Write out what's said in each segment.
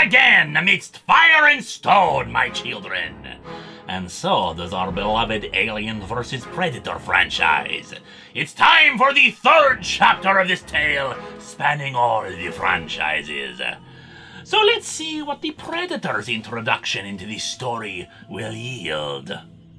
again amidst fire and stone, my children. And so does our beloved Alien vs. Predator franchise. It's time for the third chapter of this tale, spanning all the franchises. So let's see what the Predator's introduction into the story will yield.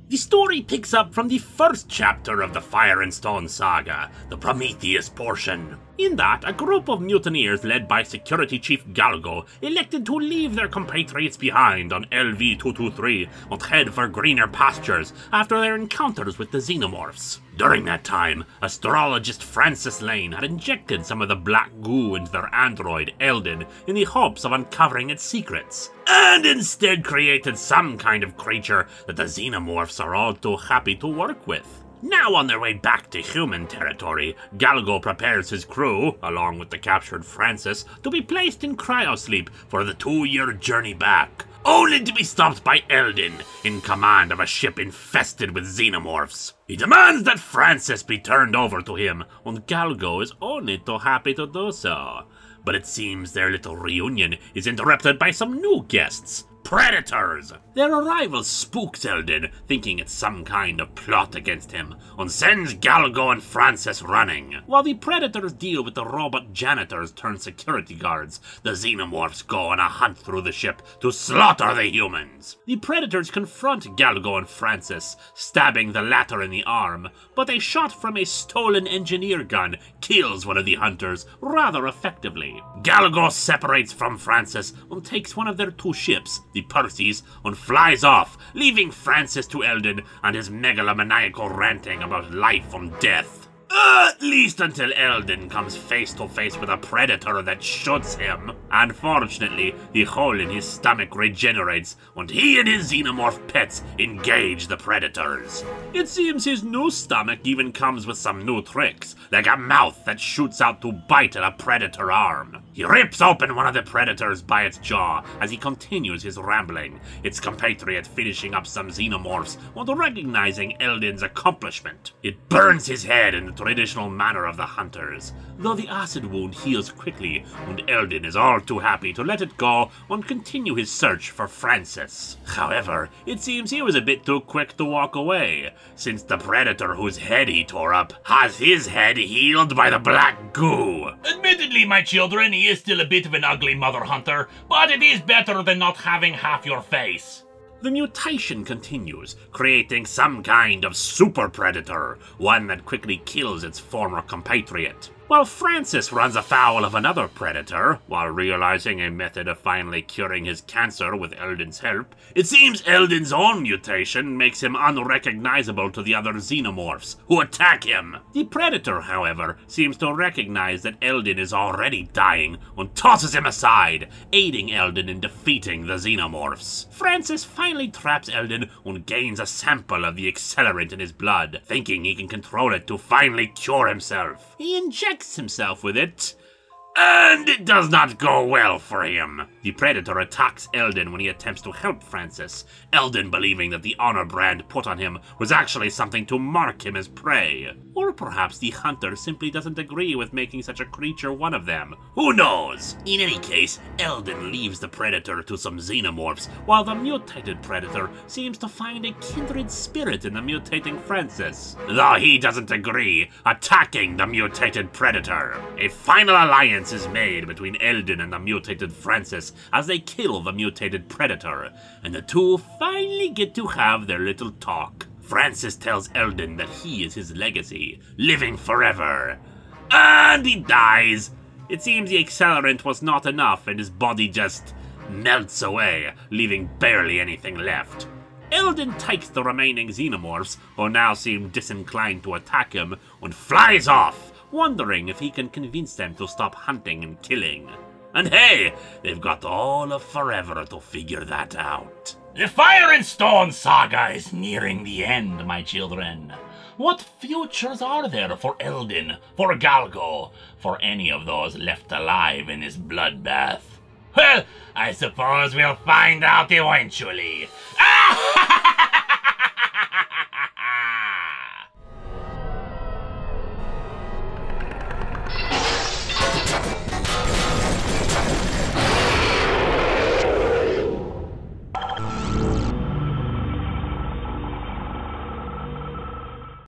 The story picks up from the first chapter of the Fire and Stone saga, the Prometheus portion. In that, a group of mutineers led by Security Chief Galgo elected to leave their compatriots behind on LV-223 and head for greener pastures after their encounters with the xenomorphs. During that time, astrologist Francis Lane had injected some of the black goo into their android, Eldon, in the hopes of uncovering its secrets, and instead created some kind of creature that the xenomorphs are all too happy to work with. Now on their way back to human territory, Galgo prepares his crew, along with the captured Francis, to be placed in cryosleep for the 2-year journey back, only to be stopped by Eldon, in command of a ship infested with xenomorphs. He demands that Francis be turned over to him, and Galgo is only too happy to do so. But it seems their little reunion is interrupted by some new guests. Predators! Their arrival spooks Eldon, thinking it's some kind of plot against him, and sends Galgo and Francis running. While the Predators deal with the robot janitors turned security guards, the xenomorphs go on a hunt through the ship to slaughter the humans. The Predators confront Galgo and Francis, stabbing the latter in the arm, but a shot from a stolen engineer gun kills one of the hunters rather effectively. Galgo separates from Francis and takes one of their 2 ships, the Perseus, and flies off, leaving Francis to Eldon and his megalomaniacal ranting about life and death. At least until Eldon comes face to face with a predator that shoots him. Unfortunately, the hole in his stomach regenerates, and he and his xenomorph pets engage the predators. It seems his new stomach even comes with some new tricks, like a mouth that shoots out to bite at a predator arm. He rips open one of the predators by its jaw as he continues his rambling, its compatriot finishing up some xenomorphs and recognizing Eldon's accomplishment. It burns his head in the traditional manner of the hunters, though the acid wound heals quickly, and Eldon is all too happy to let it go and continue his search for Francis. However, it seems he was a bit too quick to walk away, since the predator whose head he tore up has his head healed by the black goo. Admittedly, my children, he is still a bit of an ugly mother hunter, but it is better than not having half your face. The mutation continues, creating some kind of super predator, one that quickly kills its former compatriot. While Francis runs afoul of another predator, while realizing a method of finally curing his cancer with Eldon's help, it seems Eldon's own mutation makes him unrecognizable to the other xenomorphs, who attack him. The predator, however, seems to recognize that Eldon is already dying and tosses him aside, aiding Eldon in defeating the xenomorphs. Francis finally traps Eldon and gains a sample of the accelerant in his blood, thinking he can control it to finally cure himself. He injects himself with it, and it does not go well for him. The predator attacks Eldon when he attempts to help Francis, Eldon believing that the honor brand put on him was actually something to mark him as prey. Or perhaps the hunter simply doesn't agree with making such a creature one of them. Who knows? In any case, Eldon leaves the predator to some xenomorphs, while the mutated predator seems to find a kindred spirit in the mutating Francis, though he doesn't agree, attacking the mutated predator. A final alliance is made between Eldon and the mutated Francis as they kill the mutated predator, and the two finally get to have their little talk. Francis tells Eldon that he is his legacy, living forever. And he dies. It seems the accelerant was not enough and his body just melts away, leaving barely anything left. Eldon takes the remaining xenomorphs, who now seem disinclined to attack him, and flies off, wondering if he can convince them to stop hunting and killing. And hey, they've got all of forever to figure that out. The Fire and Stone saga is nearing the end, my children. What futures are there for Eldon, for Galgo, for any of those left alive in this bloodbath? Well, I suppose we'll find out eventually.